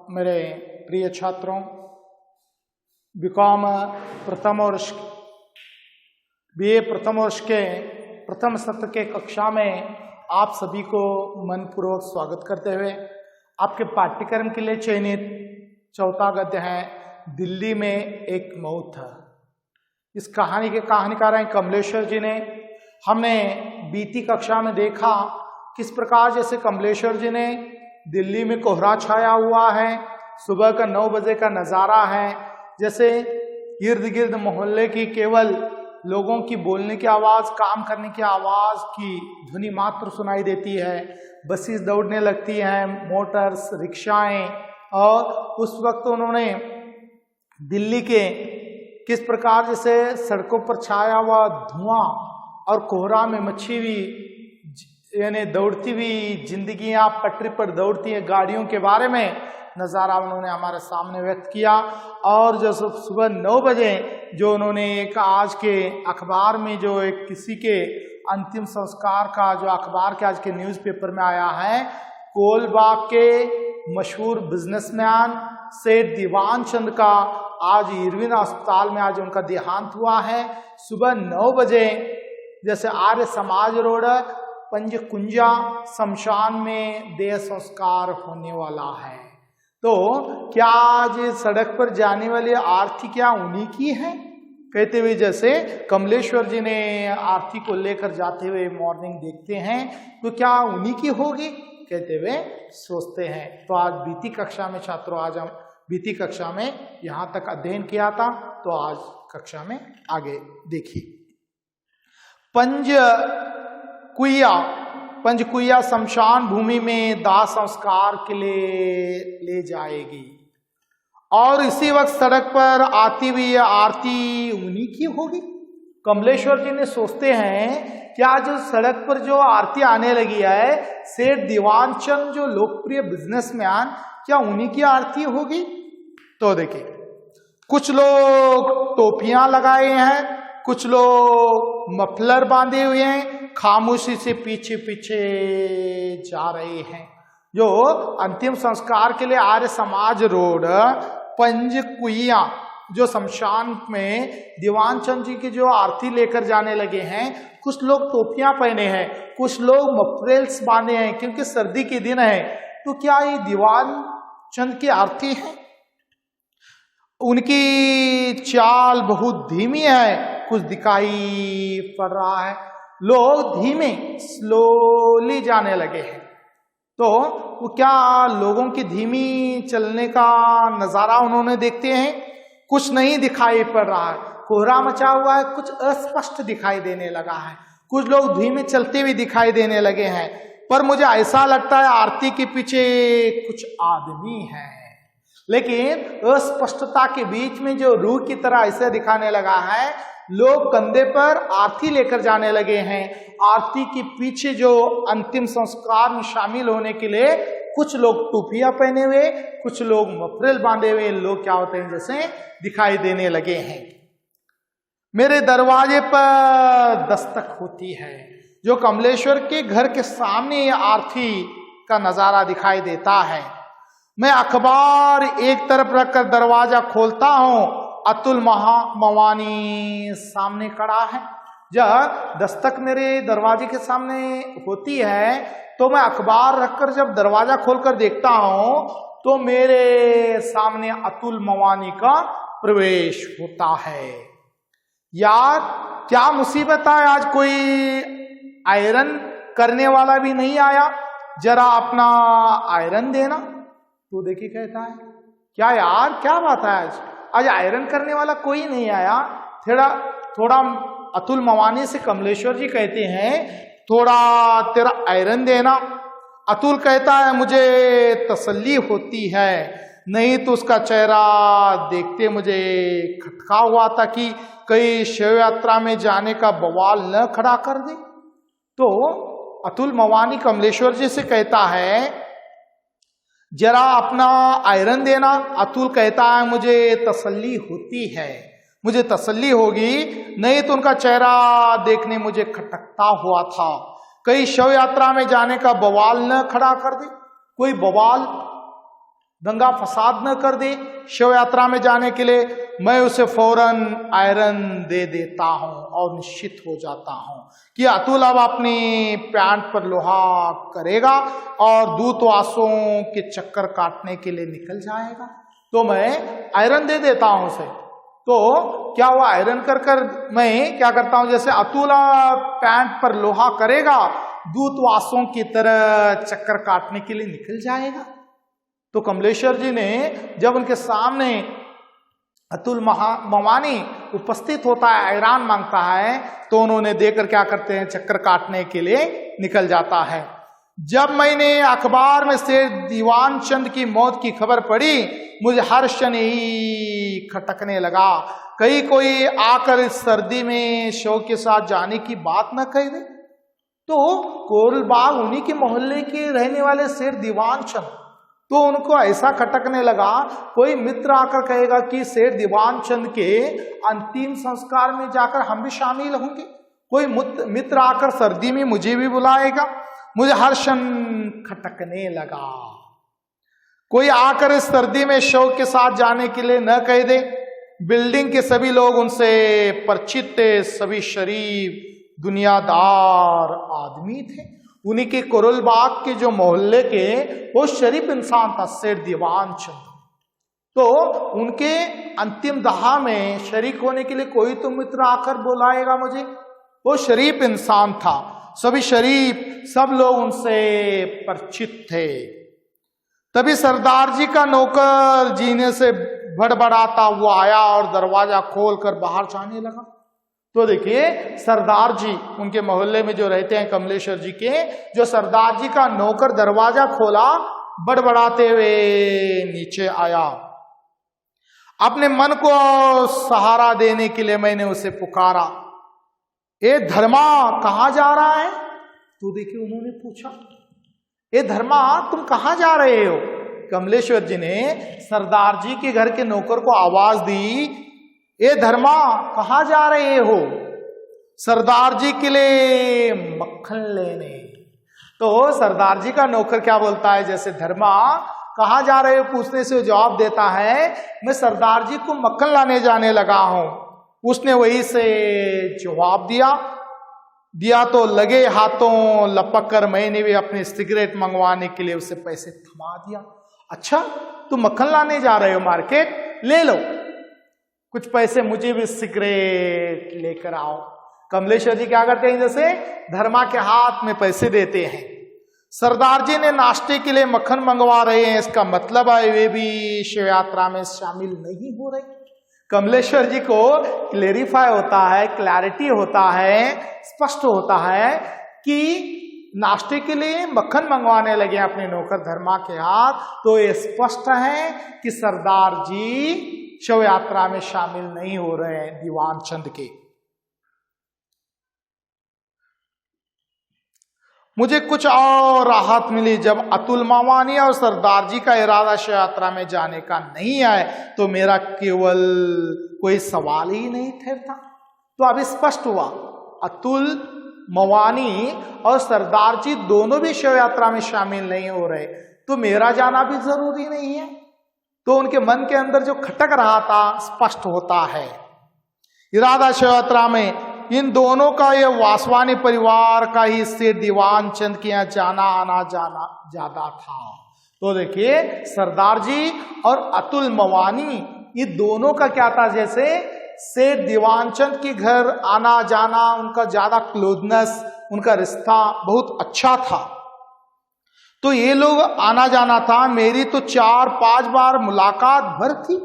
मेरे प्रिय छात्रों, बीकॉम प्रथम वर्ष बीए प्रथम वर्ष के प्रथम सत्र के कक्षा में आप सभी को मनपूर्वक स्वागत करते हुए आपके पाठ्यक्रम के लिए चयनित चौथा गद्य है दिल्ली में एक मऊ था। इस कहानी के कहानीकार हैं कमलेश्वर जी ने। हमने बीती कक्षा में देखा किस प्रकार जैसे कमलेश्वर जी ने दिल्ली में कोहरा छाया हुआ है, सुबह का 9 बजे का नज़ारा है, जैसे इर्द गिर्द मोहल्ले की केवल लोगों की बोलने की आवाज़, काम करने की आवाज़ की ध्वनि मात्र सुनाई देती है। बसेस दौड़ने लगती हैं, मोटर्स, रिक्शाएं, और उस वक्त उन्होंने दिल्ली के किस प्रकार जैसे सड़कों पर छाया हुआ धुआं और कोहरा में मच्छी हुई यानी दौड़ती हुई जिंदगियां पटरी पर दौड़ती हैं गाड़ियों के बारे में नज़ारा उन्होंने हमारे सामने व्यक्त किया। और जो सुबह 9 बजे जो उन्होंने एक आज के अखबार में जो एक किसी के अंतिम संस्कार का जो अखबार के आज के न्यूज़पेपर में आया है, कोलबाग के मशहूर बिजनेसमैन सेठ दीवान चंद का आज इरविन अस्पताल में आज उनका देहांत हुआ है। सुबह 9 बजे जैसे आर्य समाज रोड पंजकुंजा शमशान में देह संस्कार होने वाला है। तो क्या आज सड़क पर जाने वाली आरती क्या उन्हीं की है? कहते हुए जैसे कमलेश्वर जी ने आरती को लेकर जाते हुए मॉर्निंग देखते हैं तो क्या उन्हीं की होगी कहते हुए सोचते हैं। तो आज बीती कक्षा में छात्रों, आज हम बीती कक्षा में यहाँ तक अध्ययन किया था, तो आज कक्षा में आगे देखिए। पंजकुइया शमशान भूमि में दाह संस्कार के लिए ले जाएगी और इसी वक्त सड़क पर आती हुई आरती उन्हीं की होगी। कमलेश्वर जी ने सोचते हैं कि आज सड़क पर जो आरती आने लगी है, सेठ दीवान चंद जो लोकप्रिय बिजनेसमैन, क्या उन्हीं की आरती होगी? तो देखिए, कुछ लोग टोपियां लगाए हैं, कुछ लोग मफलर बांधे हुए हैं, खामोशी से पीछे पीछे जा रहे हैं। जो अंतिम संस्कार के लिए आर्य समाज रोड पंजकुइया जो शमशान में दीवान चंद जी की जो आरती लेकर जाने लगे हैं, कुछ लोग टोपियां पहने हैं, कुछ लोग मफरेल्स बांधे हैं क्योंकि सर्दी के दिन है। तो क्या ये दीवान चंद की आरती है? उनकी चाल बहुत धीमी है, कुछ दिखाई पड़ रहा है। लोग धीमे स्लोली जाने लगे हैं। तो वो क्या लोगों की धीमी चलने का नजारा उन्होंने देखते हैं? कुछ नहीं दिखाई पड़ रहा है, कोहरा मचा हुआ है, कुछ अस्पष्ट दिखाई देने लगा है, कुछ लोग धीमे चलते हुए दिखाई देने लगे हैं। पर मुझे ऐसा लगता है आरती के पीछे कुछ आदमी हैं, लेकिन अस्पष्टता के बीच में जो रूह की तरह ऐसे दिखाने लगा है। लोग कंधे पर आरती लेकर जाने लगे हैं। आरती के पीछे जो अंतिम संस्कार में शामिल होने के लिए कुछ लोग टोपियां पहने हुए, कुछ लोग मफरेल बांधे हुए लोग क्या होते हैं जैसे दिखाई देने लगे हैं। मेरे दरवाजे पर दस्तक होती है। जो कमलेश्वर के घर के सामने ये आरती का नजारा दिखाई देता है। मैं अखबार एक तरफ रखकर दरवाजा खोलता हूं, अतुल मवानी सामने खड़ा है। जब दस्तक मेरे दरवाजे के सामने होती है तो मैं अखबार रखकर जब दरवाजा खोलकर देखता हूं तो मेरे सामने अतुल मवानी का प्रवेश होता है। यार क्या मुसीबत है, आज कोई आयरन करने वाला भी नहीं आया, जरा अपना आयरन देना। तो देखिए कहता है, क्या यार क्या बात है, आज आयरन करने वाला कोई नहीं आया। थोड़ा अतुल मवानी से कमलेश्वर जी कहते हैं, थोड़ा तेरा आयरन देना। अतुल कहता है, मुझे तसल्ली होती है, नहीं तो उसका चेहरा देखते मुझे खटका हुआ था कि कहीं शव यात्रा में जाने का बवाल न खड़ा कर दे। तो अतुल मवानी कमलेश्वर जी से कहता है, जरा अपना आयरन देना। अतुल कहता है, मुझे तसल्ली होती है, मुझे तसल्ली होगी, नहीं तो उनका चेहरा देखने मुझे खटकता हुआ था, कहीं शव यात्रा में जाने का बवाल न खड़ा कर दे। कोई बवाल दंगा फसाद न कर दे शव यात्रा में जाने के लिए, मैं उसे फौरन आयरन दे देता हूं और निश्चित हो जाता हूं कि अतुल अब अपनी पैंट पर लोहा करेगा और दूतावासों के चक्कर काटने के लिए निकल जाएगा, तो मैं आयरन दे देता हूं उसे। तो क्या हुआ, आयरन कर मैं क्या करता हूं, जैसे अतुल पैंट पर लोहा करेगा, दूतावासों की तरह चक्कर काटने के लिए निकल जाएगा। तो कमलेश्वर जी ने जब उनके सामने अतुल मवानी उपस्थित होता है, ऐरान मांगता है, तो उन्होंने देकर क्या करते हैं, चक्कर काटने के लिए निकल जाता है। जब मैंने अखबार में से दीवान चंद की मौत की खबर पढ़ी, मुझे हर क्षण ही खटकने लगा, कहीं कोई आकर इस सर्दी में शव के साथ जाने की बात न कह दे। तो कोरलबाग उन्हीं के मोहल्ले के रहने वाले शेर दीवान चंद, तो उनको ऐसा खटकने लगा, कोई मित्र आकर कहेगा कि शेर दीवान चंद के अंतिम संस्कार में जाकर हम भी शामिल होंगे, कोई मित्र आकर सर्दी में मुझे भी बुलाएगा। मुझे हर क्षण खटकने लगा, कोई आकर इस सर्दी में शव के साथ जाने के लिए न कह दे। बिल्डिंग के सभी लोग उनसे परिचित थे, सभी शरीफ दुनियादार आदमी थे। उन्हीं के कोरलबाग के जो मोहल्ले के वो शरीफ इंसान था शेर दीवान चंद। तो उनके अंतिम दहा में शरीक होने के लिए कोई तो मित्र आकर बुलाएगा मुझे, वो शरीफ इंसान था, सभी शरीफ, सब लोग उनसे परिचित थे। तभी सरदार जी का नौकर जीने से बड़बड़ाता हुआ आया और दरवाजा खोलकर बाहर जाने लगा। तो देखिए सरदार जी उनके मोहल्ले में जो रहते हैं कमलेश्वर जी के, जो सरदार जी का नौकर दरवाजा खोला, बड़बड़ाते हुए नीचे आया। अपने मन को सहारा देने के लिए मैंने उसे पुकारा, ए धर्मा कहां जा रहा है? तो देखिए उन्होंने पूछा, ए धर्मा तुम कहां जा रहे हो? कमलेश्वर जी ने सरदार जी के घर के नौकर को आवाज दी, ए धर्मा कहां जा रहे हो? सरदार जी के लिए मक्खन लेने। तो सरदार जी का नौकर क्या बोलता है, जैसे धर्मा कहां जा रहे हो पूछने से जवाब देता है, मैं सरदार जी को मक्खन लाने जाने लगा हूं। उसने वही से जवाब दिया तो लगे हाथों लपक कर मैंने भी अपने सिगरेट मंगवाने के लिए उसे पैसे थमा दिया। अच्छा तुम मक्खन लाने जा रहे हो मार्केट, ले लो कुछ पैसे, मुझे भी सिगरेट लेकर आओ। कमलेश्वर जी क्या करते हैं, जैसे धर्मा के हाथ में पैसे देते हैं। सरदार जी ने नाश्ते के लिए मक्खन मंगवा रहे हैं, इसका मतलब है वे भी शिव यात्रा में शामिल नहीं हो रहे। कमलेश्वर जी को क्लेरिफाई होता है, क्लैरिटी होता है, स्पष्ट होता है कि नाश्ते के लिए मक्खन मंगवाने लगे अपने नौकर धर्मा के हाथ, तो ये स्पष्ट है कि सरदार जी शव यात्रा में शामिल नहीं हो रहे हैं दीवान चंद के। मुझे कुछ और राहत मिली जब अतुल मवानी और सरदार जी का इरादा शव यात्रा में जाने का नहीं है, तो मेरा केवल कोई सवाल ही नहीं ठहरता। तो अब स्पष्ट हुआ, अतुल मवानी और सरदार जी दोनों भी शव यात्रा में शामिल नहीं हो रहे, तो मेरा जाना भी जरूरी नहीं है। तो उनके मन के अंदर जो खटक रहा था स्पष्ट होता है। इरादा शव यात्रा में इन दोनों का, ये वासवानी परिवार का ही से दीवान चंद के यहाँ जाना आना ज्यादा था। तो देखिए सरदार जी और अतुल मवानी ये दोनों का क्या था, जैसे सेठ दीवान चंद के घर आना जाना, उनका ज्यादा क्लोजनेस, उनका रिश्ता बहुत अच्छा था। तो ये लोग आना जाना था। मेरी तो 4-5 बार मुलाकात भर थी।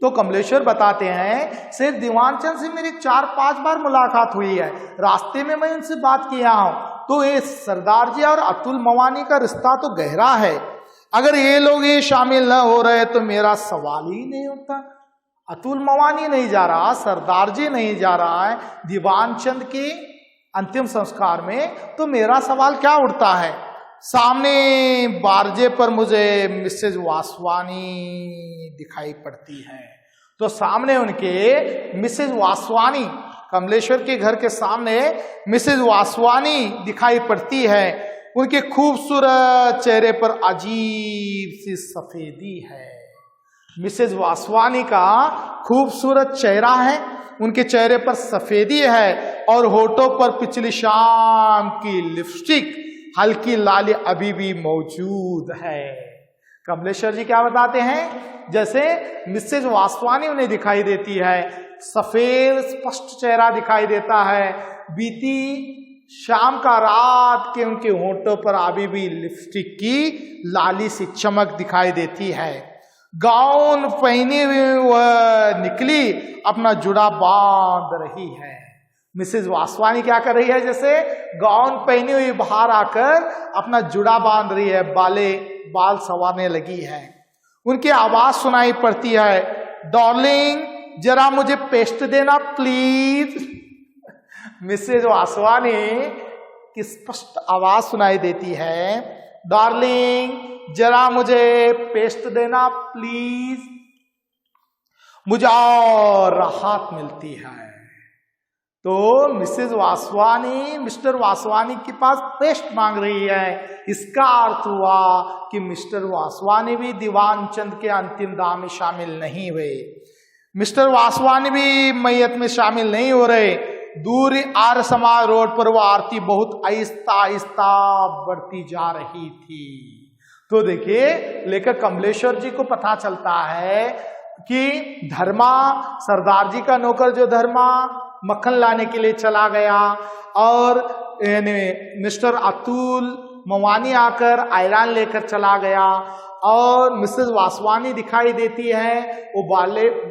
तो कमलेश्वर बताते हैं सेठ दीवान चंद से मेरी 4-5 बार मुलाकात हुई है, रास्ते में मैं इनसे बात किया हूं। तो ये सरदार जी और अतुल मवानी का रिश्ता तो गहरा है। अगर ये लोग ये शामिल न हो रहे तो मेरा सवाल ही नहीं होता। अतुल मवानी नहीं जा रहा, सरदार जी नहीं जा रहा है दीवान चंद के अंतिम संस्कार में, तो मेरा सवाल क्या उठता है। सामने बारजे पर मुझे मिसेज वासवानी दिखाई पड़ती है। तो सामने उनके मिसेज वासवानी, कमलेश्वर के घर के सामने मिसेज वासवानी दिखाई पड़ती है। उनके खूबसूरत चेहरे पर अजीब सी सफेदी है। मिसेज वासवानी का खूबसूरत चेहरा है, उनके चेहरे पर सफेदी है और होठों पर पिछली शाम की लिपस्टिक हल्की लाली अभी भी मौजूद है। कमलेश्वर जी क्या बताते हैं, जैसे मिसेज वासवानी उन्हें दिखाई देती है, सफेद स्पष्ट चेहरा दिखाई देता है, बीती शाम का रात के उनके होठों पर अभी भी लिपस्टिक की लाली सी चमक दिखाई देती है। गाउन पहने हुए वह निकली, अपना जुड़ा बांध रही है। मिसेज वासवानी क्या कर रही है, जैसे गाउन पहनी हुई बाहर आकर अपना जुड़ा बांध रही है, बाल संवारने लगी है। उनकी आवाज सुनाई पड़ती है, डार्लिंग जरा मुझे पेस्ट देना प्लीज। मिसेज वासवानी की स्पष्ट आवाज सुनाई देती है, डार्लिंग जरा मुझे पेस्ट देना प्लीज। मुझे और राहत मिलती है। तो मिसेज वासवानी मिस्टर वासवानी के पास पेस्ट मांग रही है। इसका अर्थ हुआ कि मिस्टर वासवानी भी दीवान चंद के अंतिम दाह में शामिल नहीं हुए, मिस्टर वासवानी भी मैयत में शामिल नहीं हो रहे। दूर आर्य समाज रोड पर वो आरती बहुत आहिस्ता आहिस्ता बढ़ती जा रही थी। तो देखिए, लेखक कमलेश्वर जी को पता चलता है कि धर्मा, सरदार जी का नौकर जो धर्मा मक्खन लाने के लिए चला गया और मिस्टर अतुल मवानी आकर आयरन लेकर चला गया और मिसेज वासवानी दिखाई देती है, वो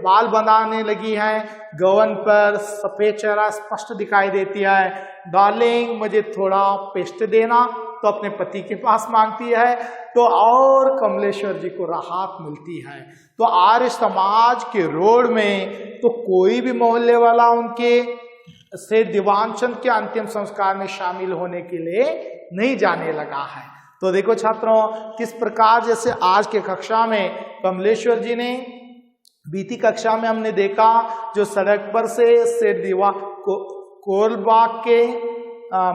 बाल बनाने लगी है, गवन पर सफेद चेहरा स्पष्ट दिखाई देती है। डार्लिंग मुझे थोड़ा पेस्ट देना, तो अपने पति के पास मांगती है। तो और कमलेश्वर जी को राहत मिलती है। तो आर्य समाज के रोड में तो कोई भी मोहल्ले वाला उनके से दीवान चंद के अंतिम संस्कार में शामिल होने के लिए नहीं जाने लगा है। तो देखो छात्रों, किस प्रकार जैसे आज के कक्षा में कमलेश्वर जी ने, बीती कक्षा में हमने देखा जो सड़क पर से कोलबाग के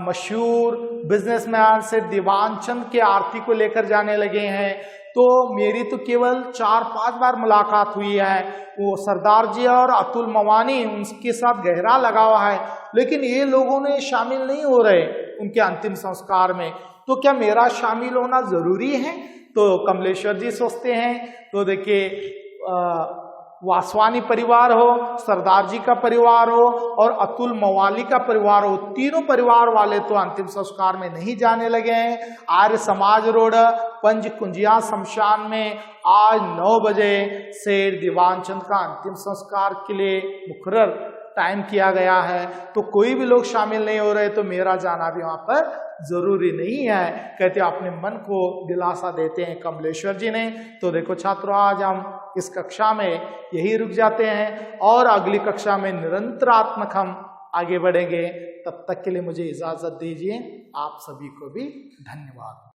मशहूर बिजनेसमैन से दीवान चंद के आरती को लेकर जाने लगे हैं। तो मेरी तो केवल 4-5 बार मुलाकात हुई है। वो सरदार जी और अतुल मवानी उनके साथ गहरा लगाव है, लेकिन ये लोगों ने शामिल नहीं हो रहे उनके अंतिम संस्कार में। तो क्या मेरा शामिल होना जरूरी है? तो कमलेश्वर जी सोचते हैं। तो देखिए, वासवानी परिवार हो, सरदार जी का परिवार हो और अतुल मवाली का परिवार हो, तीनों परिवार वाले तो अंतिम संस्कार में नहीं जाने लगे हैं। आर्य समाज रोड पंचकुंजिया शमशान में आज 9 बजे से दीवान चंद का अंतिम संस्कार के लिए मुकर्रर टाइम किया गया है। तो कोई भी लोग शामिल नहीं हो रहे, तो मेरा जाना भी वहां पर जरूरी नहीं है, कहते अपने मन को दिलासा देते हैं कमलेश्वर जी ने। तो देखो छात्रों, आज हम इस कक्षा में यही रुक जाते हैं और अगली कक्षा में निरंतरात्मक हम आगे बढ़ेंगे। तब तक के लिए मुझे इजाजत दीजिए। आप सभी को भी धन्यवाद।